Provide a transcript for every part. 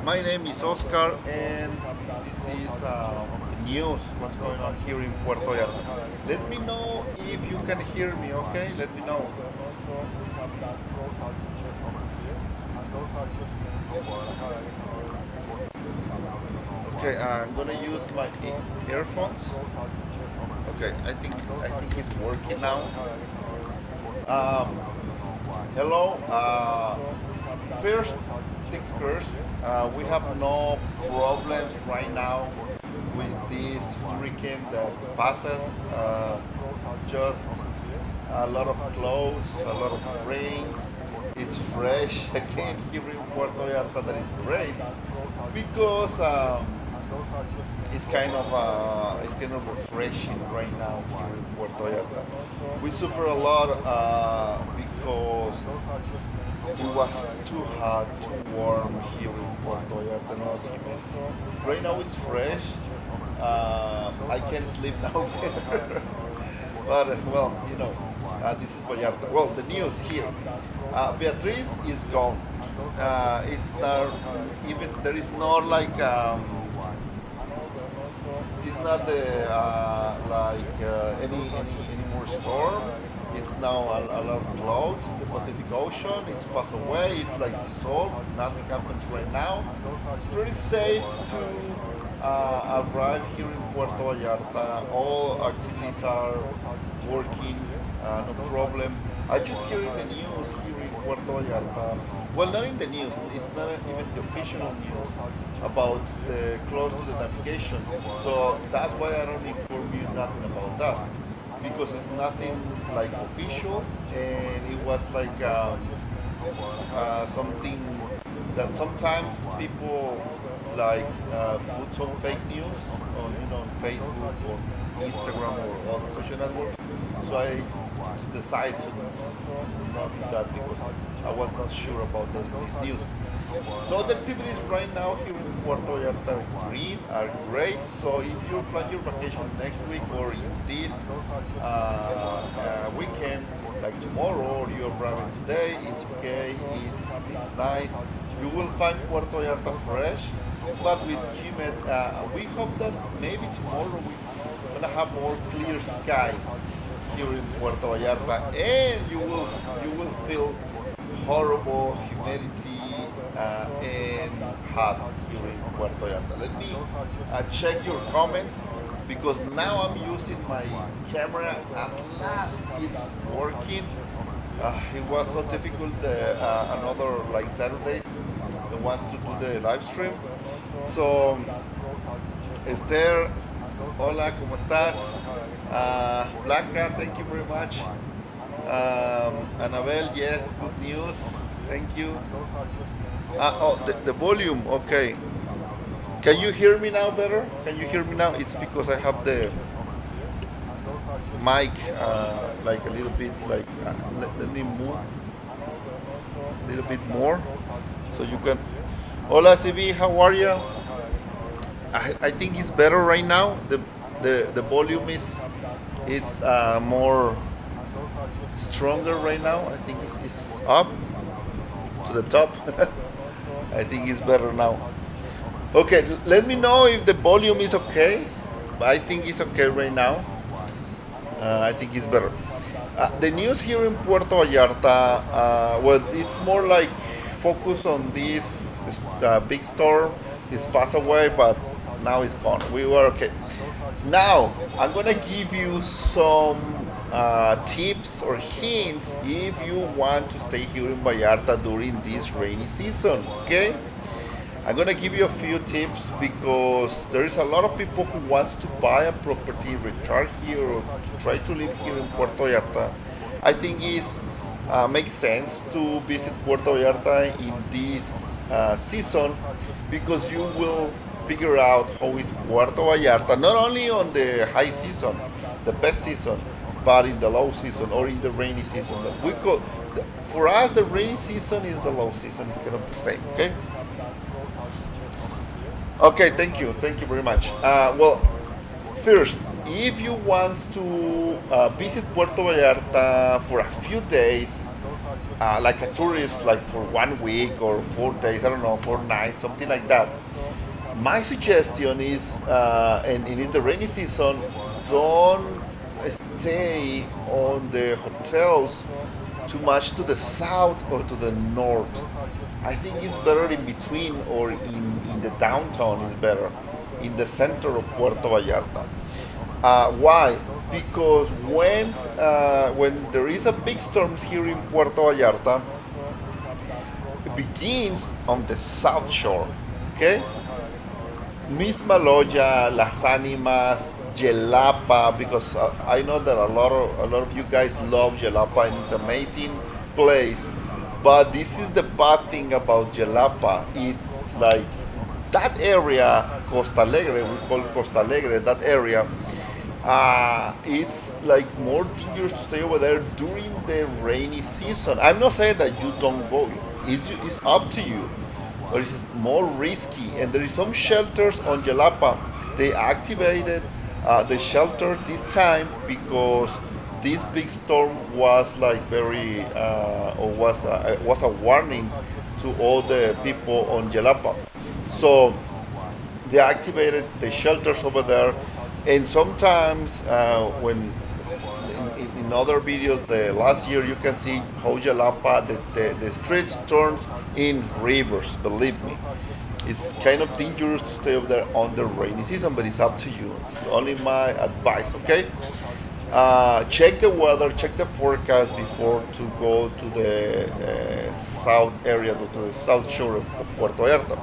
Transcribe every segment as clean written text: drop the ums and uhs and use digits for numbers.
My name is Oscar, and this is news. What's going on here in Puerto Vallarta? Let me know if you can hear me. Okay, let me know. Okay, I'm gonna use my earphones. Okay, I think it's working now. Um, Hello. First things first. We have no problems right now with this hurricane that passes. Just a lot of clouds, a lot of rains. It's fresh again here in Puerto Vallarta. That is great because it's kind of refreshing right now here in Puerto Vallarta. We suffer a lot because it was too hot, too warm here in Puerto Vallarta. No, it's humid. Right now it's fresh. I can sleep now better. But this is Vallarta. Well, the news here. Beatriz is gone. It's not even. There is not like. It's not the any more storm. It's now a lot of clouds in the Pacific Ocean. It's passed away. It's like dissolved. Nothing happens right now. It's pretty safe to arrive here in Puerto Vallarta. All activities are working. No problem. I just hear in the news here in Puerto Vallarta. Well, not in the news. It's not even the official news about the close to the navigation. So that's why I don't inform you nothing about that because it's nothing like official, and it was like something that sometimes people like put some fake news on on Facebook or Instagram or all the social networks. So I decided to not do that because I was not sure about this news. So the activities right now here in Puerto Vallarta are great. So if you plan your vacation next week or in this weekend, like tomorrow, or you're arriving today, it's okay. It's nice. You will find Puerto Vallarta fresh, but with humid. We hope that maybe tomorrow we're gonna have more clear skies here in Puerto Vallarta, and you will feel horrible humidity and hot here in Puerto Vallarta. Let me check your comments because now I'm using my camera. At last, it's working. It was so difficult another like Saturdays, the ones to do the live stream. So, Esther, hola, ¿cómo estás? Blanca, thank you very much. Annabelle, yes, good news. Thank you. The volume, okay. Can you hear me now better? Can you hear me now? It's because I have the mic like a little bit like let me move a little bit more so you can. Hola, CB, how are you? I think it's better right now. The volume is it's more stronger right now. I think it's up to the top. I think it's better now. Okay, let me know if the volume is okay. I think it's okay right now. I think it's better. The news here in Puerto Vallarta, well, it's more like focus on this big storm. It's passed away, but now it's gone. We were okay. Now, I'm gonna give you some tips or hints if you want to stay here in Vallarta during this rainy season. Okay, I'm gonna give you a few tips because there is a lot of people who wants to buy a property, retire here, or to try to live here in Puerto Vallarta. I think it's makes sense to visit Puerto Vallarta in this season because you will figure out how is Puerto Vallarta not only on the high season, the best season, but in the low season or in the rainy season. We call for us the rainy season is the low season. It's kind of the same. Okay. Okay. Thank you very much. Well, first, if you want to visit Puerto Vallarta for a few days, like a tourist, like for 1 week or 4 days, I don't know, 4 nights, something like that. My suggestion is, and it is the rainy season, don't stay on the hotels too much to the south or to the north. I think it's better in between or in the downtown is better, in the center of Puerto Vallarta. Why? Because when there is a big storms here in Puerto Vallarta, it begins on the south shore. Okay, Misma Loya, Las Animas, Jelapa, because I know that a lot of you guys love Jelapa and it's an amazing place. But this is the bad thing about Jelapa. It's like that area, Costa Alegre, we call Costa Alegre, that area. It's like more dangerous to stay over there during the rainy season. I'm not saying that you don't go. It's up to you, but it's more risky. And there is some shelters on Jalapa. They activated the shelter this time because this big storm was like very or was a warning to all the people on Jalapa. So they activated the shelters over there, and sometimes when in other videos the last year you can see how Jalapa the streets turns in rivers. Believe me, it's kind of dangerous to stay over there on the rainy season, but it's up to you. It's only my advice, okay? Check the weather, check the forecast before to go to the south area, to the south shore of Puerto Vallarta.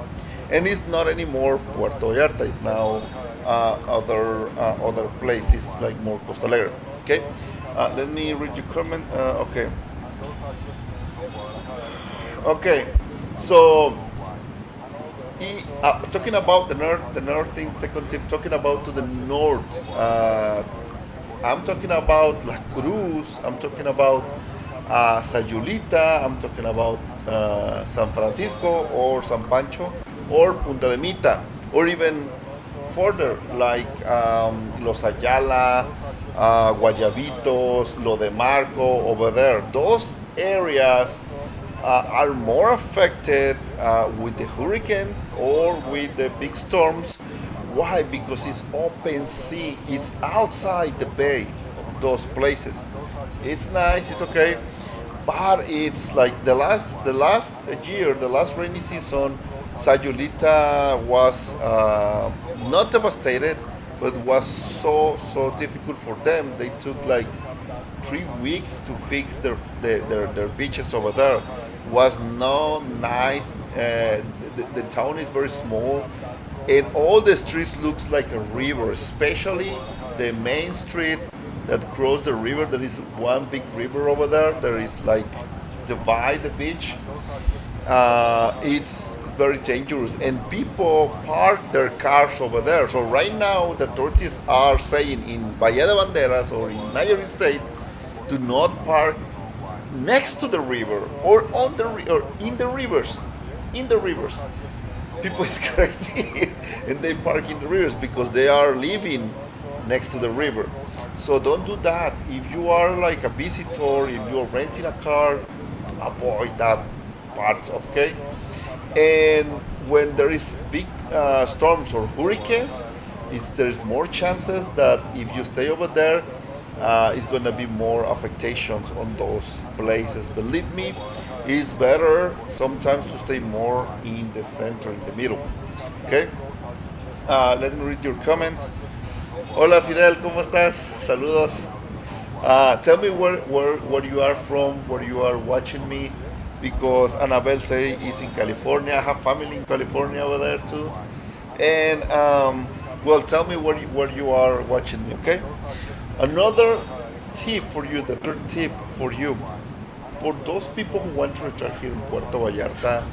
And it's not anymore Puerto Vallarta; it's now other places like more Costa Alegre. Okay, let me read your comment. Okay, okay. So talking about the north thing. Second tip, talking about to the north. I'm talking about La Cruz. I'm talking about Sayulita. I'm talking about San Francisco or San Pancho or Punta de Mita, or even further like Los Ayala, Guayabitos, Lo de Marco over there. Those areas are more affected with the hurricanes or with the big storms. Why? Because it's open sea. It's outside the bay. Those places. It's nice. It's okay, but it's like the last year, the last rainy season. Sayulita was not devastated, but was so difficult for them. They took like 3 weeks to fix their beaches over there. Was no nice. The town is very small, and all the streets looks like a river, especially the main street that cross the river. There is one big river over there. There is like divide the beach. It's very dangerous, and people park their cars over there. So right now the authorities are saying in Valle de Banderas or in Nayarit State, do not park next to the river or on or in the rivers. In the rivers, people is crazy, and they park in the rivers because they are living next to the river. So don't do that. If you are like a visitor, if you're renting a car, avoid that part, okay? And when there is big storms or hurricanes, there's more chances that if you stay over there, it's gonna be more affectations on those places. Believe me, it's better sometimes to stay more in the center, in the middle. Okay. Let me read your comments. Hola Fidel, ¿cómo estás? Saludos. Tell me where you are from, where you are watching me, because Annabelle say is in California. I have family in California over there too. And well, tell me where you are watching me, okay? Another tip for you, the third tip for you, for those people who want to return here in Puerto Vallarta,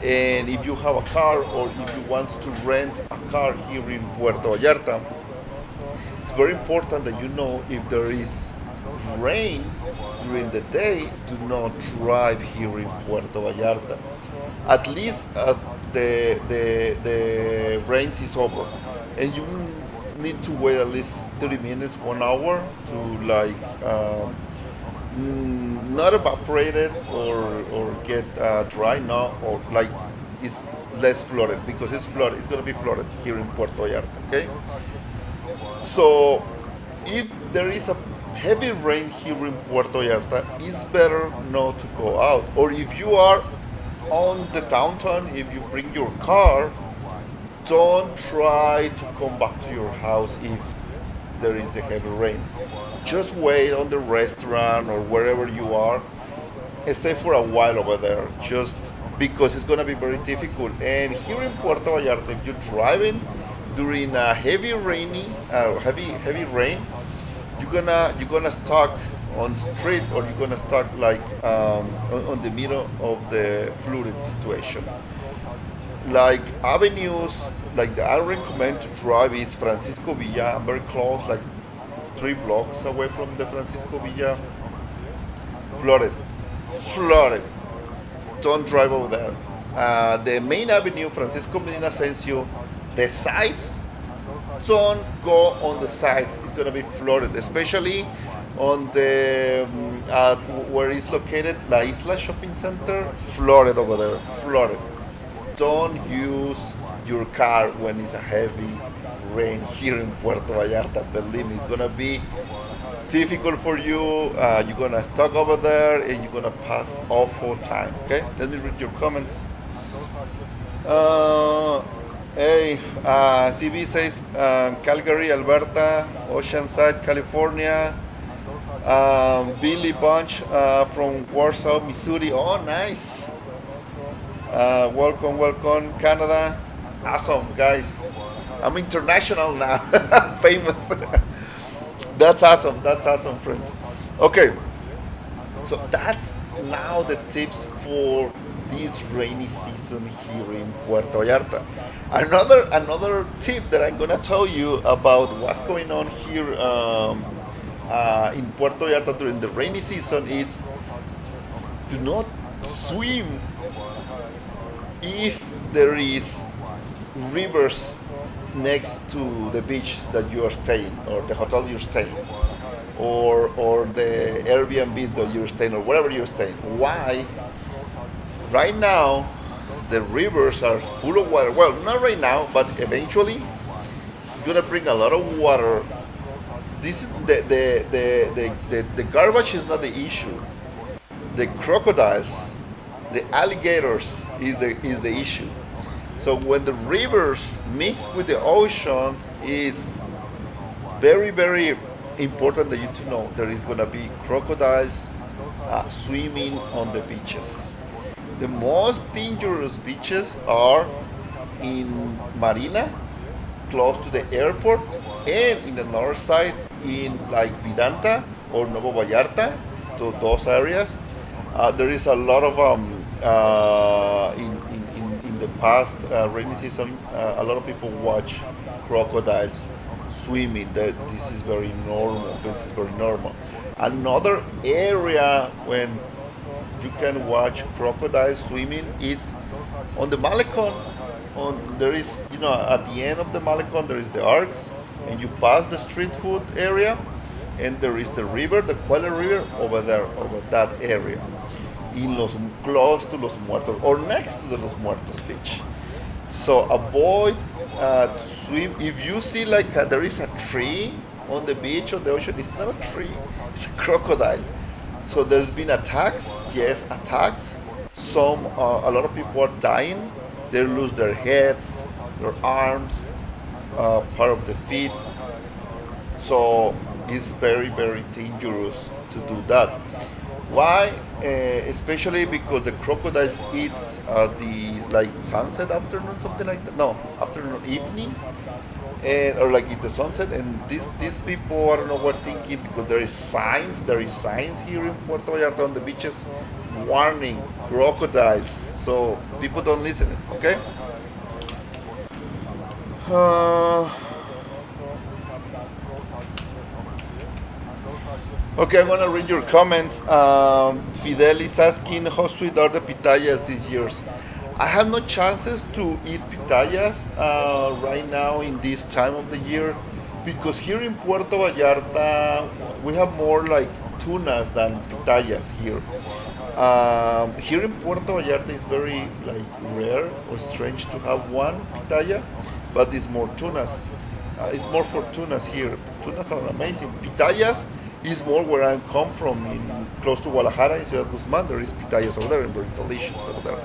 and if you have a car or if you want to rent a car here in Puerto Vallarta, it's very important that you know if there is rain during the day, do not drive here in Puerto Vallarta. At least the rain is over, and you need to wait at least 30 minutes, 1 hour to like not evaporated or get dry, no, or like it's less flooded because it's flooded. It's gonna be flooded here in Puerto Vallarta. Okay, so if there is a heavy rain here in Puerto Vallarta, it's better not to go out. Or if you are on the downtown, if you bring your car, don't try to come back to your house if there is the heavy rain. Just wait on the restaurant or wherever you are. Stay for a while over there, just because it's gonna be very difficult. And here in Puerto Vallarta, if you're driving during a heavy rain, you're gonna stuck on street or you're gonna stuck like on the middle of the flooded situation. Like avenues, like I recommend to drive is Francisco Villa. I'm very close, like 3 blocks away from the Francisco Villa. Flooded, flooded. Don't drive over there. The main avenue, Francisco Medina Asensio, the sides, don't go on the sides. It's gonna be flooded, especially on the where it's located, La Isla Shopping Center. Flooded over there, flooded. Don't use your car when it's a heavy rain here in Puerto Vallarta. Believe me, it's gonna be difficult for you. You're gonna stuck over there and you're gonna pass awful time. Okay, let me read your comments. Hey, CB says Calgary, Alberta, Oceanside, California. Billy Bunch from Warsaw, Missouri. Oh, nice. Welcome, welcome, Canada. Awesome, guys. I'm international now. Famous. That's awesome. That's awesome, friends. Okay, so that's now the tips for this rainy season here in Puerto Vallarta. Another tip that I'm gonna tell you about what's going on here in Puerto Vallarta during the rainy season is do not swim if there is rivers next to the beach that you are staying or the hotel you're staying or the Airbnb that you're staying or wherever you're staying. Why? Right now the rivers are full of water. Well, not right now, but eventually it's gonna bring a lot of water. This is the garbage is not the issue. The crocodiles, the alligators is the issue. So when the rivers mix with the oceans, is very important that you to know there is gonna be crocodiles swimming on the beaches. The most dangerous beaches are in Marina, close to the airport, and in the north side in like Vidanta or Nuevo Vallarta, to those areas. There is a lot of in the past rainy season, a lot of people watch crocodiles swimming. This is very normal. This is very normal. Another area when you can watch crocodiles swimming is on the Malecon. There is, at the end of the Malecon there is the arcs, and you pass the street food area, and there is the river, the Cuela River, over there, over that area, close to Los Muertos or next to the Los Muertos beach. So avoid to swim. If you see like there is a tree on the beach or the ocean, it's not a tree, it's a crocodile. So there's been attacks, yes, attacks. A lot of people are dying. They lose their heads, their arms, part of the feet. So it's very dangerous to do that. Why? Especially because the crocodiles eats the like sunset afternoon, something like that. No, afternoon, evening, and or like in the sunset. And these people, I don't know what thinking, because there is signs. There is signs here in Puerto Vallarta on the beaches, warning crocodiles. So people don't listen. Okay. Okay, I'm gonna read your comments. Fidel is asking how sweet are the pitayas these years. I have no chances to eat pitayas right now in this time of the year because here in Puerto Vallarta we have more like tunas than pitayas here. Here in Puerto Vallarta is very like rare or strange to have one pitaya, but it's more tunas. It's more for tunas here. Tunas are amazing. Pitayas is more where I come from, in close to Guadalajara, in Ciudad Guzman. There is pitayas over there and very delicious over there.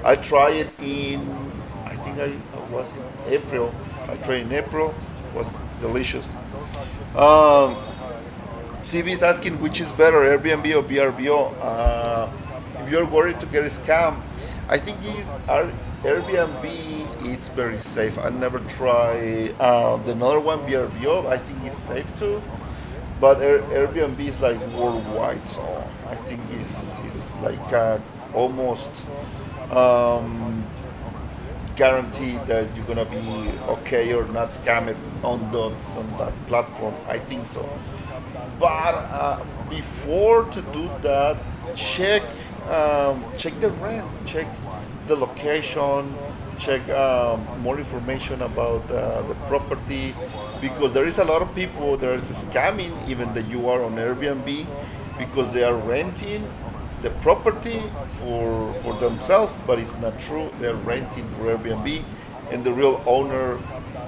I tried it in, I think I was in April. I tried in April. Was delicious. CB is asking which is better, Airbnb or VRBO. If you're worried to get a scam, I think Airbnb is very safe. I never try the another one, VRBO. I think it's safe too, but Airbnb is like worldwide, so I think it's like almost guaranteed that you're gonna be okay or not scammed on that platform. I think so. But before to do that, check check the rent, check the location, check more information about the property, because there is a lot of people there is scamming even that you are on Airbnb, because they are renting the property for themselves, but it's not true. They're renting for Airbnb, and the real owner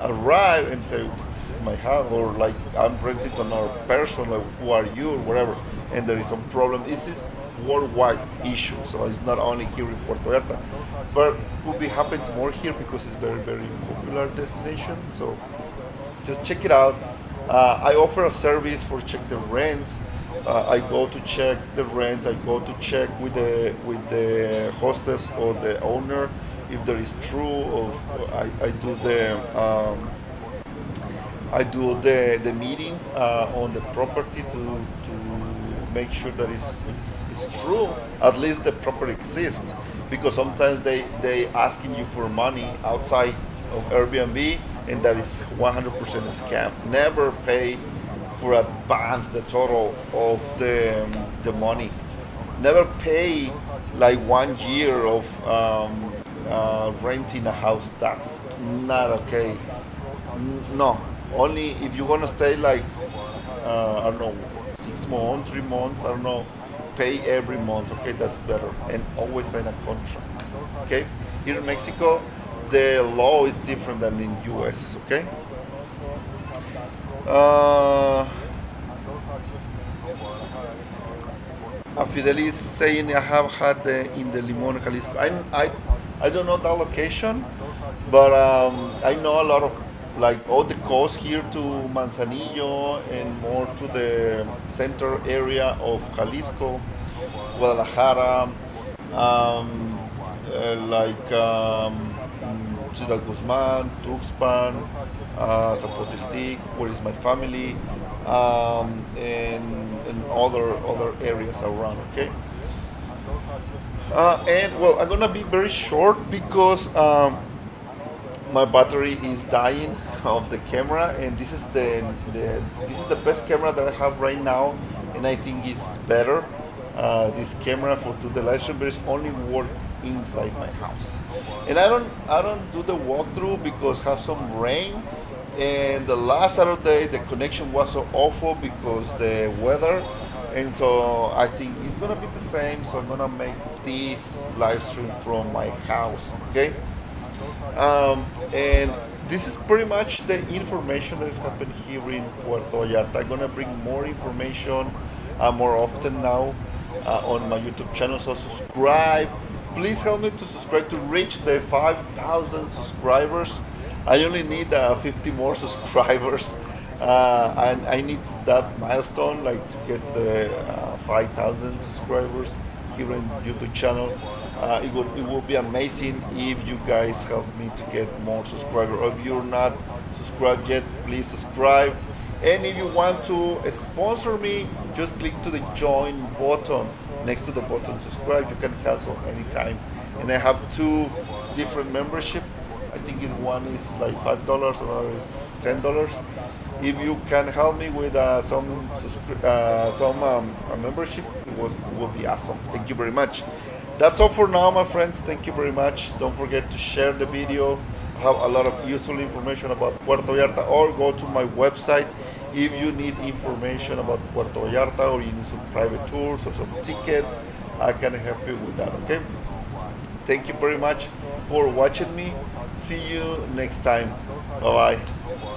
arrive and say, "This is my house," or like, "I'm renting to another person. Like, who are you?" or whatever. And there is some problem. This is worldwide issue, so it's not only here in Puerto Vallarta, but could be happens more here because it's very popular destination. So just check it out. I offer a service for check the rents. I go to check the rents. I go to check with the hostess or the owner if there is true. Of I do the meetings on the property to make sure that it's true. At least the property exists, because sometimes they asking you for money outside of Airbnb, and that is 100% a scam. Never pay for advance the total of the money. Never pay like 1 year of renting a house. That's not okay. No, only if you want to stay like I don't know, 6 months, 3 months. I don't know. Pay every month. Okay, that's better, and always sign a contract. Okay, here in Mexico, the law is different than in US. Okay. Fidelis saying I have had in the Limon, Jalisco. I don't know that location, but I know a lot of like all the coast here to Manzanillo and more to the center area of Jalisco, Guadalajara, like Ciudad Guzman, Tuxpan, Zapotiltic, where is my family, and other areas around. Okay. And well, I'm gonna be very short because my battery is dying of the camera, and this is this is the best camera that I have right now, and I think it's better. This camera for to the live stream, but it's only work inside my house, and I don't do the walkthrough because have some rain, and the last Saturday the connection was so awful because the weather, and so I think it's gonna be the same. So I'm gonna make this live stream from my house. Okay. And this is pretty much the information that is happening here in Puerto Vallarta. I'm gonna bring more information more often now on my YouTube channel. So subscribe. Please help me to subscribe to reach the 5,000 subscribers. I only need 50 more subscribers, and I need that milestone, like to get the 5,000 subscribers here on YouTube channel. It would be amazing if you guys help me to get more subscribers. Or if you're not subscribed yet, please subscribe. And if you want to sponsor me, just click to the join button next to the button subscribe. You can cancel anytime. And I have 2 different membership. I think one is like $5, another is $10. If you can help me with some membership, it will be awesome. Thank you very much. That's all for now, my friends. Thank you very much. Don't forget to share the video, have a lot of useful information about Puerto Vallarta, or go to my website if you need information about Puerto Vallarta or you need some private tours or some tickets. I can help you with that. Okay. Thank you very much for watching me. See you next time. Bye bye.